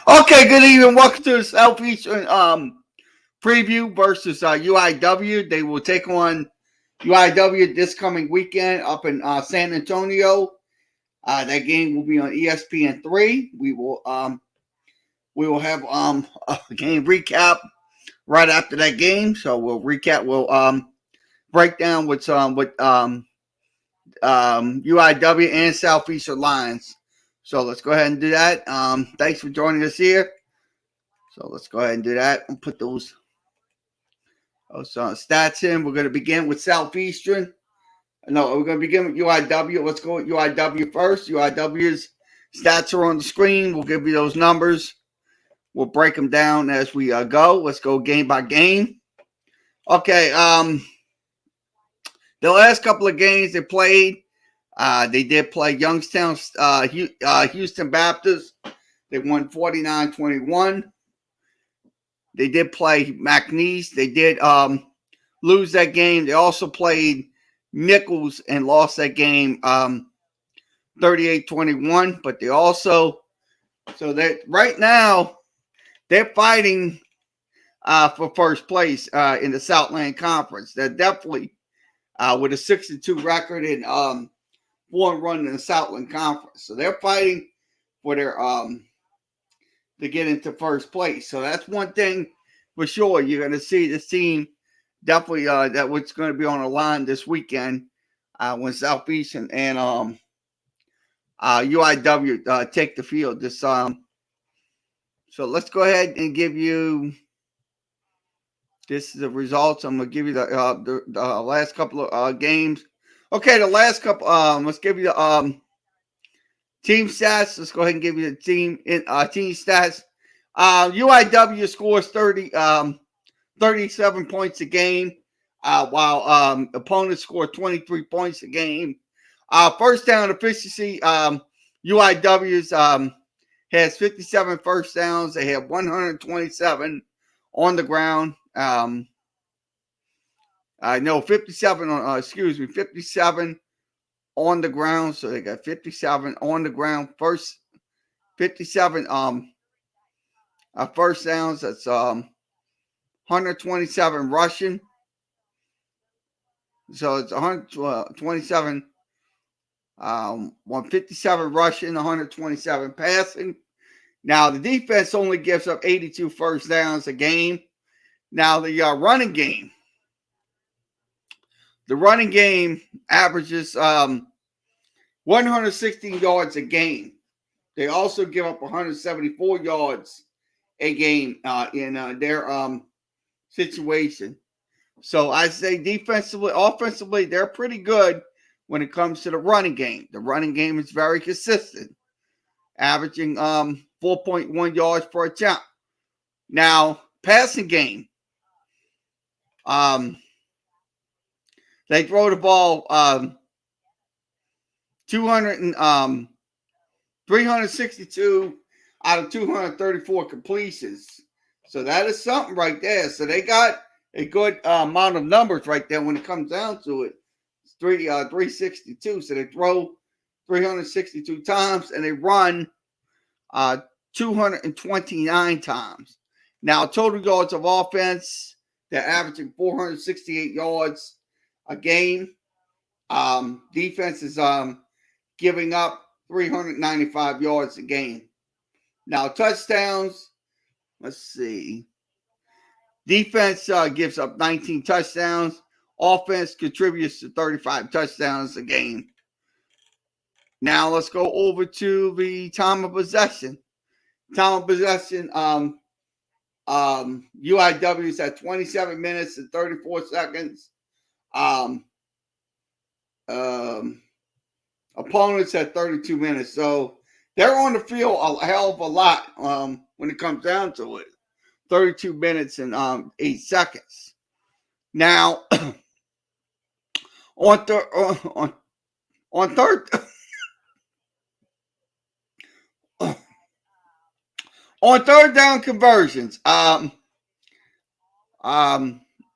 Okay, good evening. Welcome to the Southeastern preview versus UIW. They will take on UIW this coming weekend up in San Antonio. That game will be on ESPN3. We will have a game recap right after that game. So we'll recap. We'll break down what's with UIW and Southeastern Lions. So let's go ahead and do that. Thanks for joining us here. So let's go ahead and do that and put those stats in. We're going to begin with Southeastern. No, we're going to begin with UIW. Let's go with UIW first. UIW's stats are on the screen. We'll give you those numbers. We'll break them down as we go. Let's go game by game. Okay. The last couple of games they played, they did play Youngstown, Houston Baptist. They won 49-21. They did play McNeese. They did lose that game. They also played Nichols and lost that game 38-21. But they also, so that right now, they're fighting for first place in the Southland Conference. They're definitely with a 6-2 record and 4-run in the Southland Conference. So they're fighting for their to get into first place. So that's one thing for sure. You're going to see this team definitely that what's going to be on the line this weekend when Southeastern and UIW take the field. So let's go ahead and give you this is the results. I'm going to give you the last couple of games. Okay, the last couple. Let's give you the team stats. Let's go ahead and give you the team stats. UIW scores 37 points a game, while opponents score 23 points a game. First down efficiency, UIW's has 57 first downs. They have 127 on the ground. 57 on the ground. So they got 57 on the ground. 57 first downs. That's 127 rushing. So it's 127 157 rushing, 127 passing. Now the defense only gives up 82 first downs a game. Now the running game. The running game averages 116 yards a game. They also give up 174 yards a game in their situation. So I say defensively, offensively, they're pretty good when it comes to the running game. The running game is very consistent, averaging 4.1 yards per attempt. Now, passing game. They throw the ball 362 out of 234 completions. So that is something right there. So they got a good amount of numbers right there when it comes down to it. It's 362. So they throw 362 times and they run 229 times. Now, total yards of offense, they're averaging 468 yards a game. Defense is giving up 395 yards a game. Now, touchdowns, let's see. Defense gives up 19 touchdowns. Offense contributes to 35 touchdowns a game. Now, let's go over to the time of possession. Time of possession, UIW is at 27 minutes and 34 seconds. Opponents at 32 minutes. So they're on the field a hell of a lot when it comes down to it. 32 minutes and 8 seconds. Now, on third on third down conversions,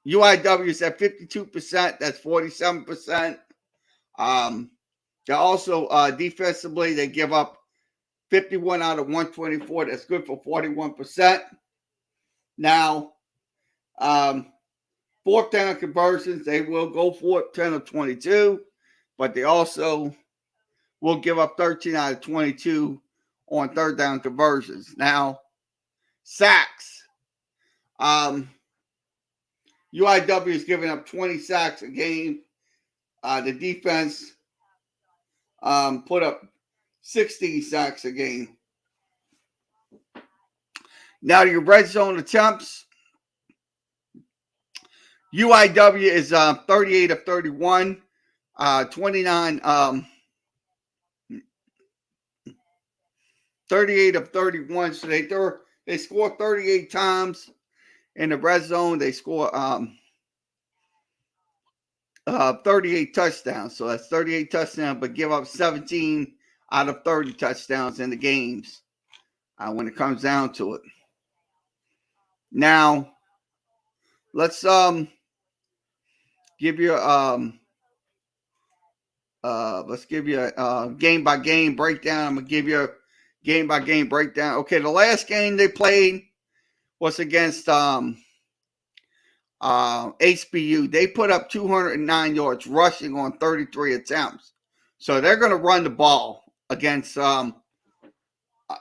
UIW is at 52%. That's 47%. They're also defensively, they give up 51 out of 124. That's good for 41%. Now, fourth down conversions, they will go for it, 10 of 22, but they also will give up 13 out of 22 on third down conversions. Now, sacks. UIW is giving up 20 sacks a game. The defense put up 60 sacks a game. Now, your red zone attempts. UIW is 38 of 31, 29, 38 of 31. So they score 38 times in the red zone. They score 38 touchdowns. So that's 38 touchdowns, but give up 17 out of 30 touchdowns in the games when it comes down to it. Now, let's give you let's give you a game by game breakdown. I'm gonna give you a game by game breakdown. Okay, the last game they played was against HBU. They put up 209 yards rushing on 33 attempts. So they're going to run the ball against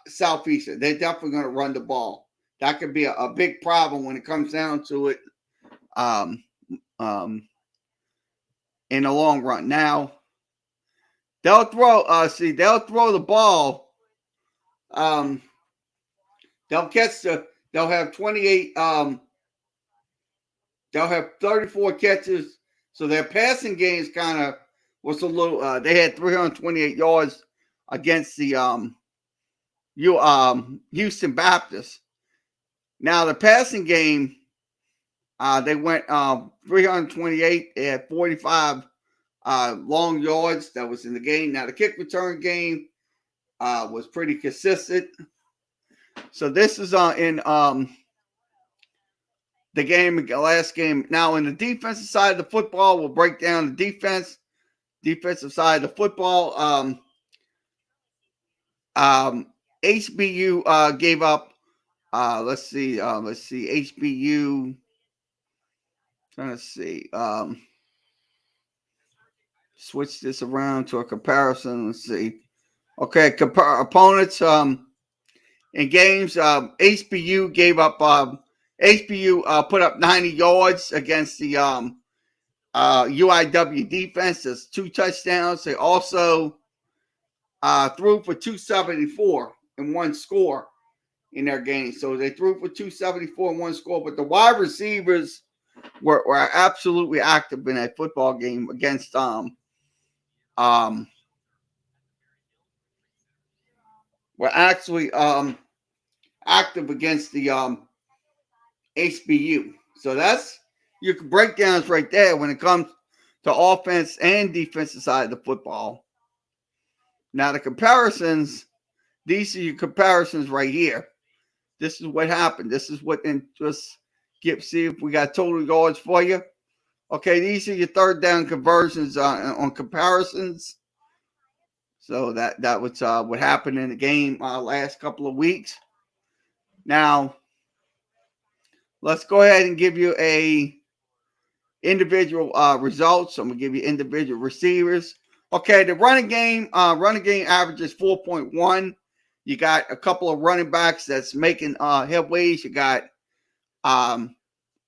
Southeastern. They're definitely going to run the ball. That could be a big problem when it comes down to it in the long run. Now, they'll throw the ball. They'll have 28 they'll have 34 catches. So their passing games kind of was a little they had 328 yards against the Houston Baptist. Now the passing game, they went 328. They had 45 long yards that was in the game. Now the kick return game was pretty consistent. So this is in the last game. Now in the defensive side of the football, we'll break down the defensive side of the football. HBU gave up. Let's see. HBU. Trying to see. Switch this around to a comparison. Let's see. Okay, opponents in games. HBU gave up. HBU put up 90 yards against the UIW defense. That's 2 touchdowns. They also threw for 274 and 1 score in their game. So they threw for 274 and 1 score. But the wide receivers were absolutely active in that football game against were actually active against the HBU. So that's your breakdowns right there when it comes to offense and defensive side of the football. Now the comparisons, these are your comparisons right here. This is what happened. This is what, and just see if we got total yards for you. Okay, these are your third down conversions on comparisons. So that was what happened in the game last couple of weeks. Now, let's go ahead and give you a individual results. I'm gonna give you individual receivers. Okay, the running game averages 4.1. You got a couple of running backs that's making headways. You got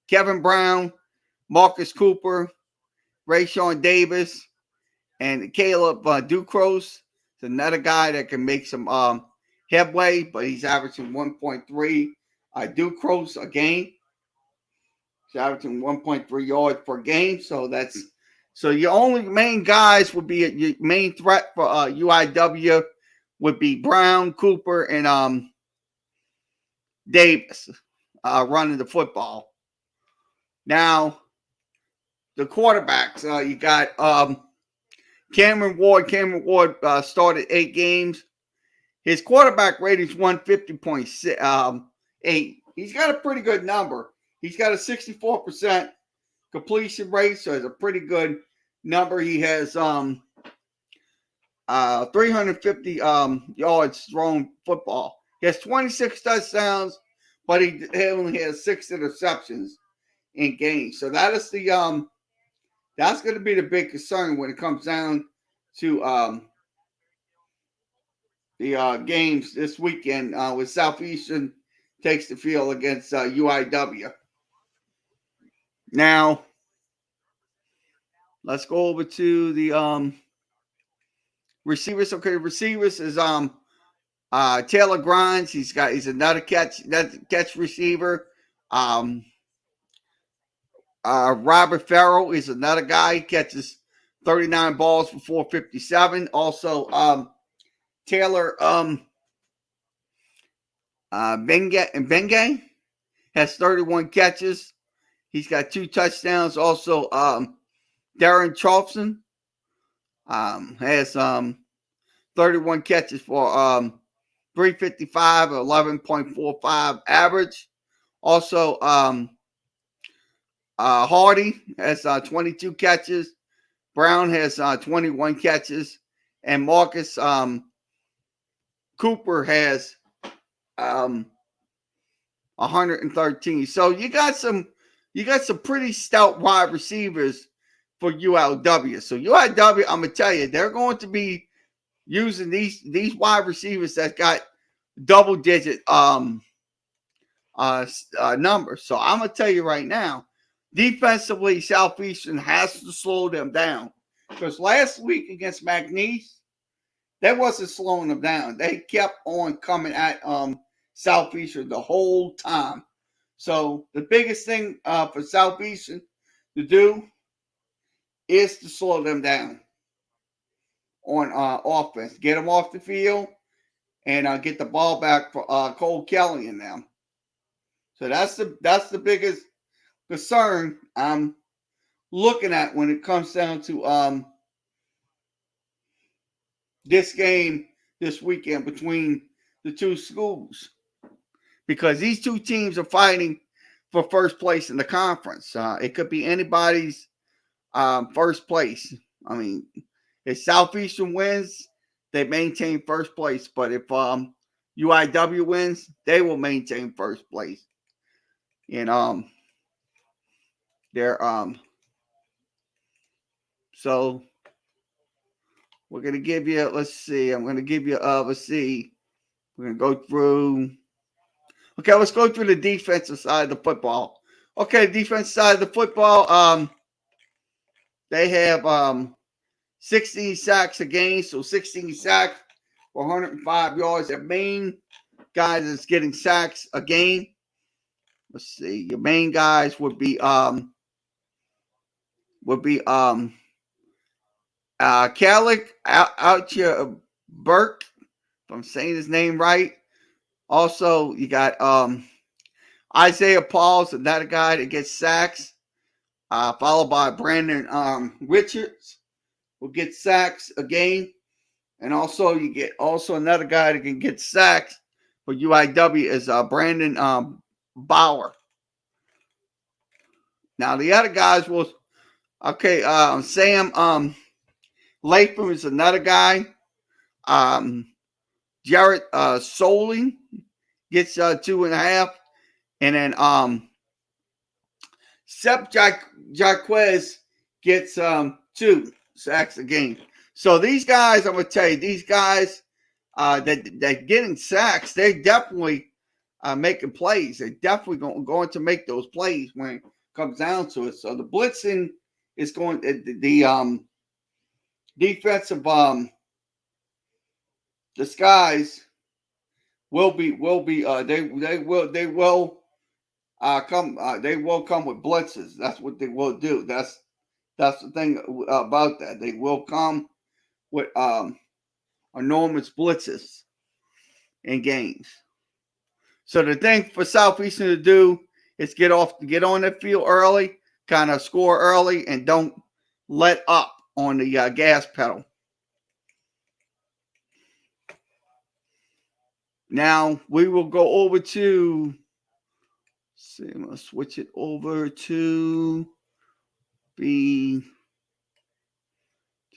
Kevin Brown, Marcus Cooper, Rayshawn Davis, and Caleb Ducros. It's another guy that can make some headway, but he's averaging 1.3 Ducros a game. He's averaging 1.3 yards per game. So your only main guys would be your main threat for UIW would be Brown, Cooper, and Davis running the football. Now, the quarterbacks, you got Cameron Ward. Cameron Ward started 8 games. His quarterback rating is 150.8. He's got a pretty good number. He's got a 64% completion rate, so it's a pretty good number. He has 350 yards thrown football. He has 26 touchdowns, but he only has 6 interceptions in games. So that is the that's going to be the big concern when it comes down to the games this weekend with Southeastern takes the field against UIW. Now, let's go over to the receivers. Okay, receivers is Taylor Grimes. He's another catch receiver. Robert Farrell is another guy. He catches 39 balls for 457. Also, Taylor Benge has 31 catches. He's got 2 touchdowns. Also, Darren Charleston has 31 catches for 355, 11.45 average. Also, Hardy has 22 catches. Brown has 21 catches. And Marcus Cooper has 113. So you got some pretty stout wide receivers for UIW. So UIW, I'm gonna tell you, they're going to be using these wide receivers that got double digit numbers. So I'm gonna tell you right now, defensively, Southeastern has to slow them down. Because last week against McNeese, that wasn't slowing them down. They kept on coming at Southeastern the whole time. So the biggest thing for Southeastern to do is to slow them down on offense. Get them off the field and get the ball back for Cole Kelly and them. So that's the biggest concern I'm looking at when it comes down to this game this weekend between the two schools, because these two teams are fighting for first place in the conference. It could be anybody's first place. I mean, if Southeastern wins, they maintain first place. But if UIW wins, they will maintain first place. And they're so we're gonna give you. Let's see. I'm gonna give you. Let's see. We're gonna go through. Okay, let's go through the defensive side of the football. Okay, defense side of the football. They have 16 sacks a game, so 16 sacks for 105 yards. Their main guys is getting sacks a game. Let's see. Your main guys would be Kalik Outcha Burke, if I'm saying his name right. Also, you got Isaiah Pauls, another guy that gets sacks, followed by Brandon Richards, who gets sacks a game. And also, you get another guy that can get sacks for UIW is Brandon Bauer. Now, the other guys will, okay, Sam Latham is another guy. Jared Soling gets 2.5. And then Sep Jaquez gets 2 sacks a game. So these guys, I'm going to tell you, these guys that getting sacks, they definitely making plays. They're definitely going to make those plays when it comes down to it. So the blitzing is going, the defensive disguise will be they will come with blitzes. That's what they will do. That's the thing about that. They will come with enormous blitzes in games. So the thing for Southeastern to do is get on the field early, kind of score early, and don't let up on the gas pedal. Now we will go over to. See, I'm gonna switch it over to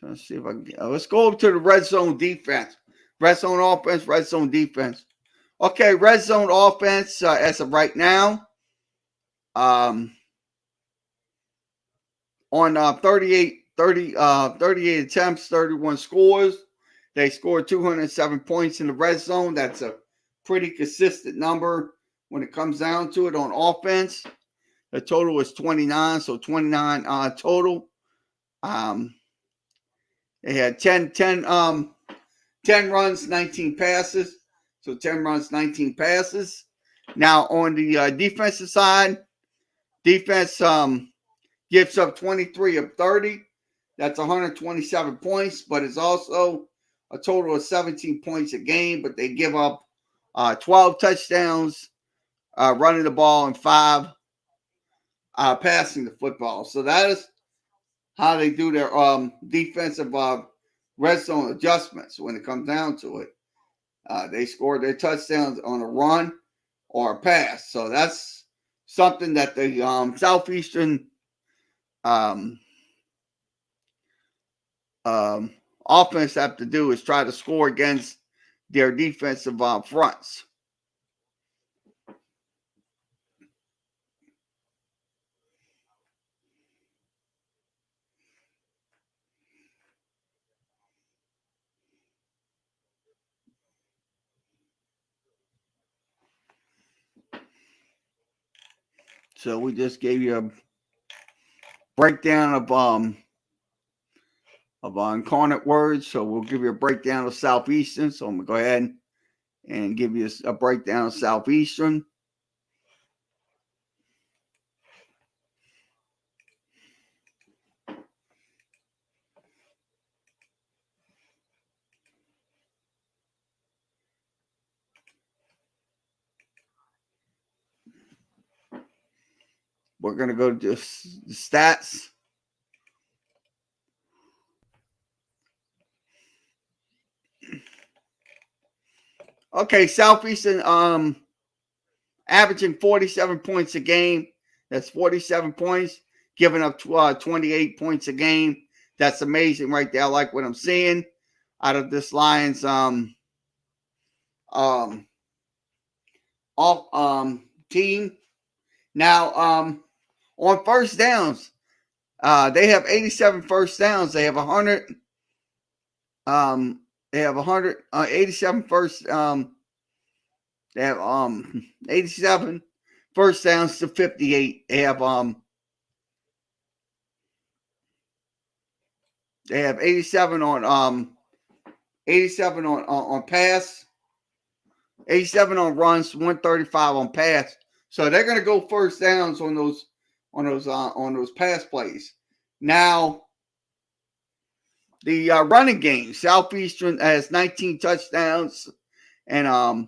Let's see if I can let's go over to the red zone defense. Red zone offense, red zone defense. Okay, red zone offense as of right now. On 38 attempts, 31 scores. They scored 207 points in the red zone. That's a pretty consistent number when it comes down to it on offense. The total is 29, so 29 total. They had 10 runs, 19 passes. So 10 runs, 19 passes. Now on the defensive side, defense gives up 23 of 30. That's 127 points, but it's also a total of 17 points a game. But they give up 12 touchdowns running the ball and 5 passing the football. So that is how they do their defensive red zone adjustments when it comes down to it. They score their touchdowns on a run or a pass. So that's something that the Southeastern offense have to do, is try to score against their defensive fronts. So we just gave you a breakdown of incarnate words. So we'll give you a breakdown of Southeastern. So I'm gonna go ahead and give you a breakdown of Southeastern. We're gonna go to the stats. Okay, Southeastern averaging 47 points a game. That's 47 points, giving up 28 points a game. That's amazing right there. I like what I'm seeing out of this Lions team. Now on first downs, they have 87 first downs. They have 100. They have 187 first. They have 87 first downs to 58. They have 87 on 87 on pass, 87 on runs, 135 on pass. So they're going to go first downs on those pass plays. Now the running game, Southeastern has 19 touchdowns and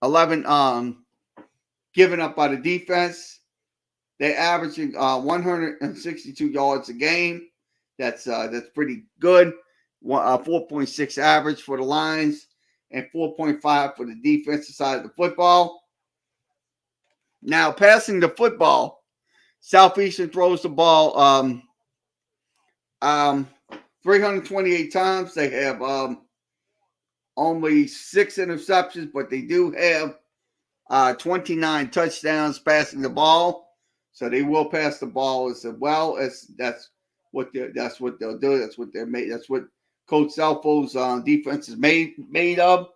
11 given up by the defense. They're averaging 162 yards a game. That's pretty good. 4.6 average for the Lions and 4.5 for the defensive side of the football. Now passing the football, Southeastern throws the ball 328 times. They have only 6 interceptions, but they do have 29 touchdowns passing the ball. So they will pass the ball as well. As that's what they'll do. That's what they're made. That's what Coach Selfo's defense is made of.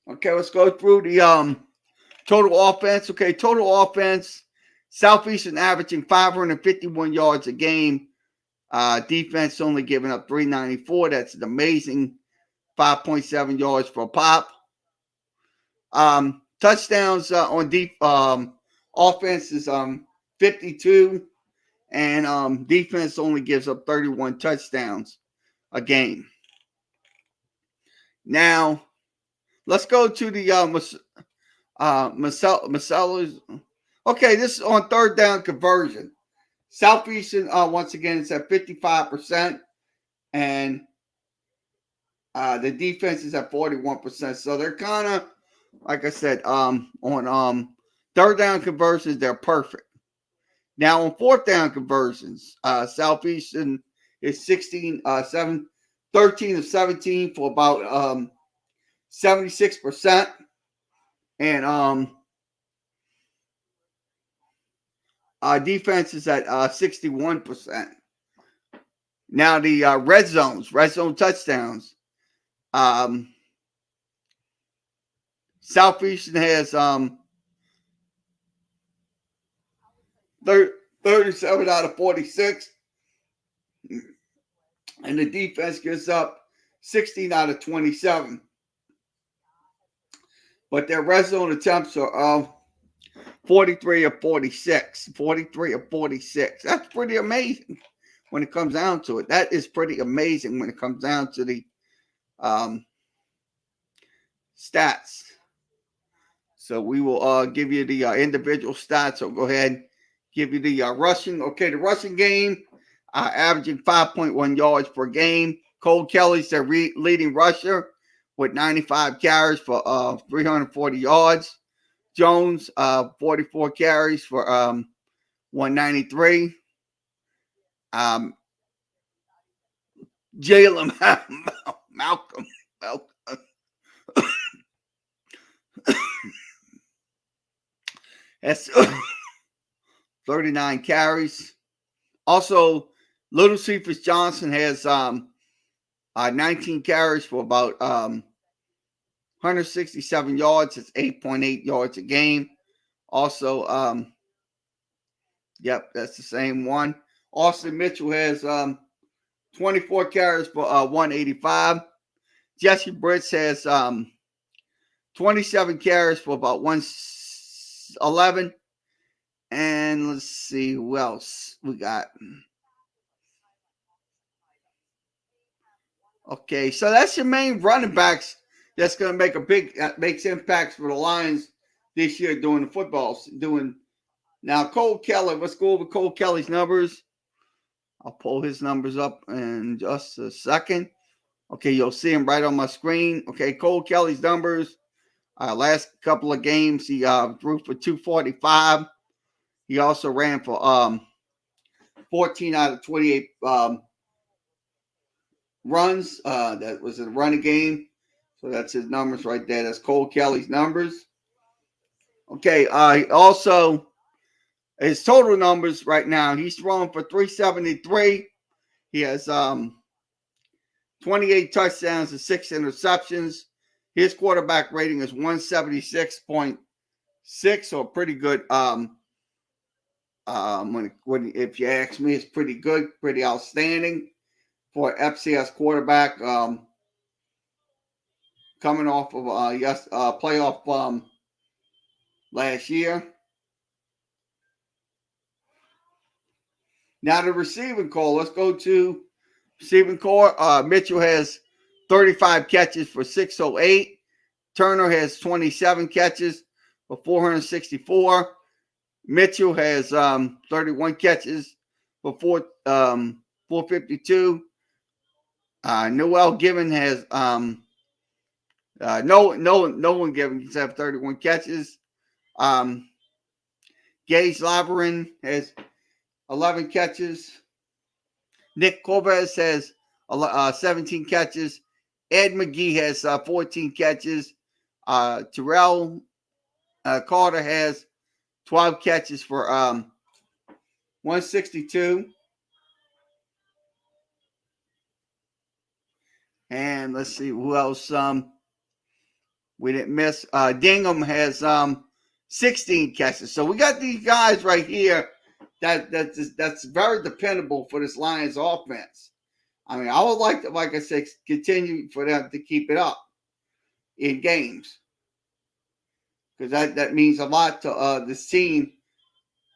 Okay, let's go through the total offense. Okay, total offense. Southeastern averaging 551 yards a game. Defense only giving up 394. That's an amazing 5.7 yards per pop. Touchdowns on deep offense is 52, and defense only gives up 31 touchdowns a game. Now, let's go to the Marcellus. Okay, this is on third down conversion. Southeastern, once again, it's at 55%, and the defense is at 41%. So they're kind of, like I said, on third down conversions, they're perfect. Now on fourth down conversions, Southeastern is 13 of 17 for about 76%, and defense is at 61%. Now the red zone touchdowns. Southeastern has 37 out of 46, and the defense gives up 16 out of 27. But their red zone attempts are 43 of 46. 43 of 46. That's pretty amazing when it comes down to it. That is pretty amazing when it comes down to the stats. So we will give you the individual stats. So go ahead and give you the rushing. Okay, the rushing game, averaging 5.1 yards per game. Cole Kelly's their leading rusher with 95 carries for 340 yards. Jones, 44 carries for 193. Jalen Malcolm. That's 39 carries. Also, Little Cephas Johnson has 19 carries for about 167 yards. It's 8.8 yards a game. Also, yep, that's the same one. Austin Mitchell has 24 carries for 185. Jesse Britz has 27 carries for about 111. And let's see who else we got. Okay, so that's your main running backs. That's going to make makes impacts for the Lions this year doing the footballs. Now Cole Kelly. Let's go over Cole Kelly's numbers. I'll pull his numbers up in just a second. Okay, you'll see him right on my screen. Okay, Cole Kelly's numbers. Last couple of games, he threw for 245. He also ran for 14 out of 28 runs. That was a running game. So that's his numbers right there. That's Cole Kelly's numbers. Okay, also his total numbers right now, he's throwing for 373. He has 28 touchdowns and 6 interceptions. His quarterback rating is 176.6, so pretty good. If you ask me, it's pretty good, pretty outstanding for FCS quarterback. Coming off of playoff last year. Now the receiving core. Let's go to receiving core. Mitchell has 35 catches for 608. Turner has 27 catches for 464. Mitchell has 31 catches for 452. Noel Given has no one Given can have 31 catches. Gage Laverin has 11 catches. Nick Corvez has 17 catches. Ed McGee has 14 catches. Terrell Carter has 12 catches for 162. And let's see who else we didn't miss. Dingham has 16 catches. So we got these guys right here that's very dependable for this Lions offense. I mean, I would like to, like I said, continue for them to keep it up in games, because that means a lot to this team,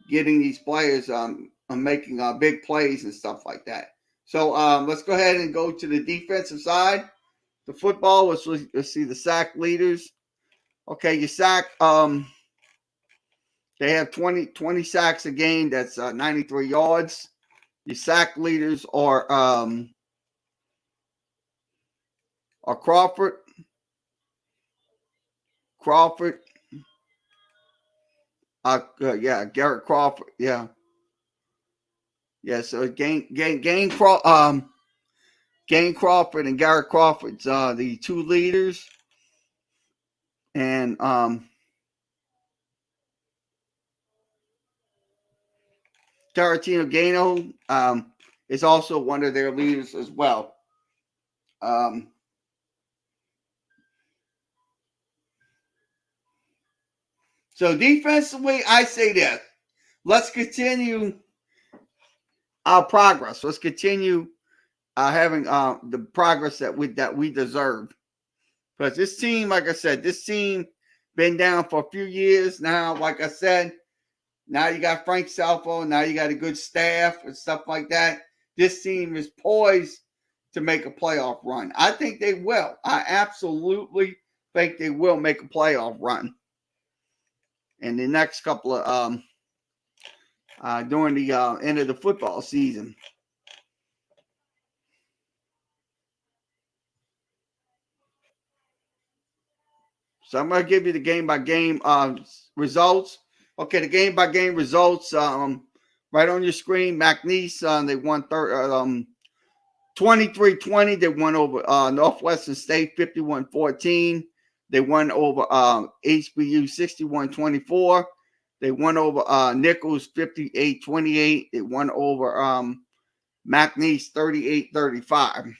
getting these players making big plays and stuff like that. So let's go ahead and go to the defensive side. the football. Let's see the sack leaders. Okay, your sack. They have 20 sacks a game. That's 93 yards. Your sack leaders are Crawford. Yeah, Garrett Crawford. Yeah. So Gain Crawford and Garrett Crawford's the two leaders, and Tarantino Gano is also one of their leaders as well. So defensively, I say this: let's continue our progress. Let's continue having the progress that we deserve. Because this team, like I said, been down for a few years now. Like I said, now you got Frank Salfo. Now you got a good staff and stuff like that. This team is poised to make a playoff run. I think they will. I absolutely think they will make a playoff run in the next couple of during the end of the football season. So I'm going to give you the game-by-game results. Okay, the game-by-game results right on your screen. McNeese, they won 23-20. They won over Northwestern State 51-14. They won over HBU 61-24. They won over Nichols 58-28. They won over McNeese 38-35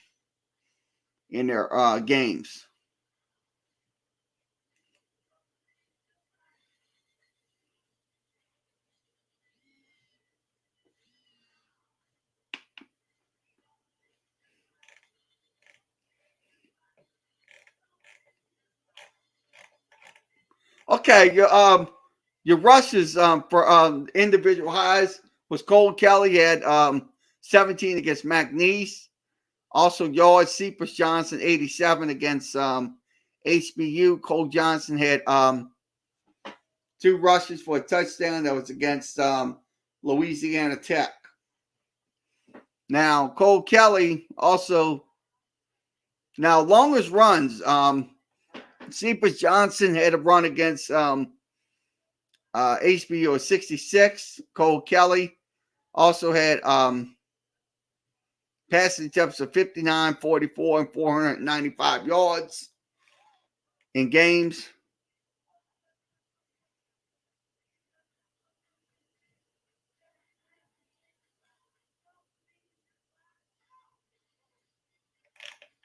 in their games. Okay, your rushes for individual highs was Cole Kelly had 17 against McNeese. Also, yards, Cephas Johnson 87 against HBU. Cole Johnson had 2 rushes for a touchdown. That was against Louisiana Tech. Now, Cole Kelly also, now longest runs, Cephas Johnson had a run against HBU of 66. Cole Kelly also had passing attempts of 59, 44, and 495 yards in games.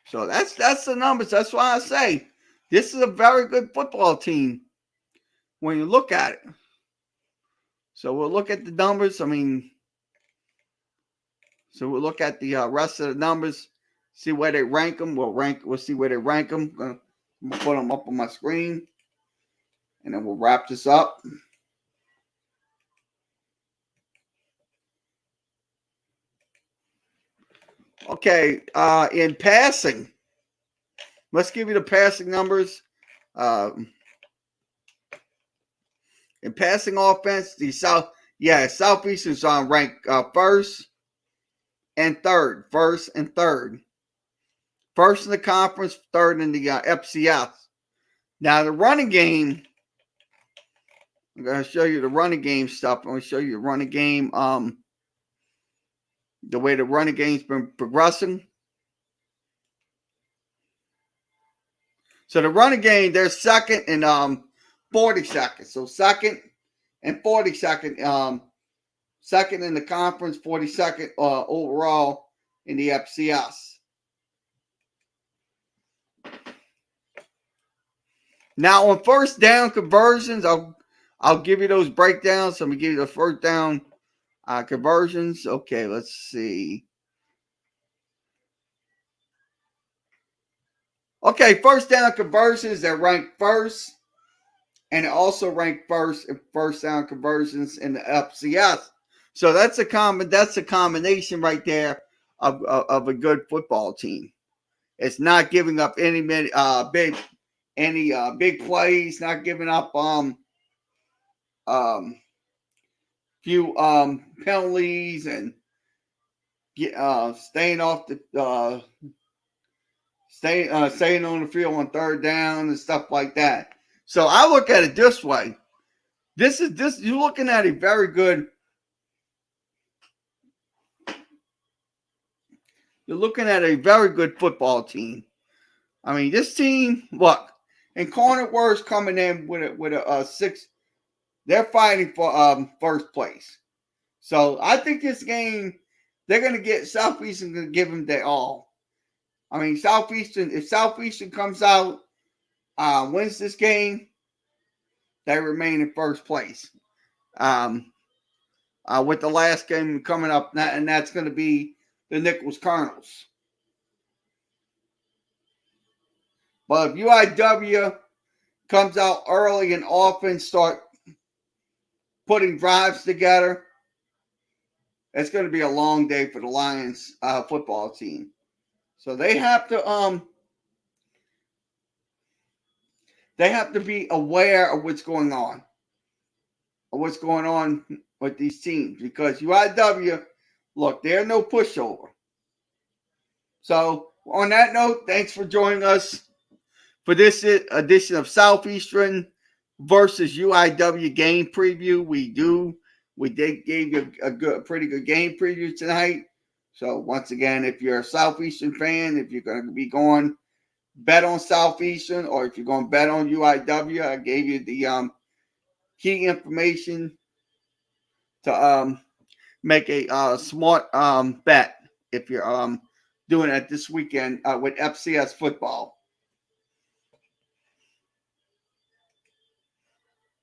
So that's the numbers. That's why I say this is a very good football team when you look at it. So we'll look at the numbers. So we'll look at the rest of the numbers, see where they rank them. We'll see where they rank them. I'm gonna put them up on my screen, and then we'll wrap this up. Okay, in passing, let's give you the passing numbers. In passing offense, Southeastern's on rank first and third. First in the conference, third in the FCS. Now the running game, I'm going to show you the running game stuff. I'm going to show you the running game, the way the running game's been progressing. So the running game, they're second and 42nd. So second and 42nd. Second in the conference, 42nd overall in the FCS. Now on first down conversions, I'll give you those breakdowns. So I'm gonna give you the first down conversions. Okay, let's see. Okay, first down conversions, they're ranked first. And it also ranked first in first down conversions in the FCS. So that's a combination right there of a good football team. It's not giving up any big plays, not giving up few penalties, and staying off the staying on the field on third down and stuff like that. So I look at it this way. You're looking at a very good. You're looking at a very good football team. I mean, this team, look, Incarnate Word's coming in with a 6. They're fighting for first place. So I think this game, they're going to get Southeastern, going to give them their all. I mean, if Southeastern comes out, wins this game, they remain in first place. With the last game coming up, and that's going to be the Nichols Colonels. But if UIW comes out early and often start putting drives together, it's going to be a long day for the Lions football team. So they have to be aware of what's going on with these teams, because UIW, look, they're no pushover. So on that note, thanks for joining us for this edition of Southeastern versus UIW game preview. We did give you a pretty good game preview tonight. So once again, if you're a Southeastern fan, if you're going to be going bet on Southeastern, or if you're going to bet on UIW, I gave you the key information to make a smart bet if you're doing it this weekend with FCS football.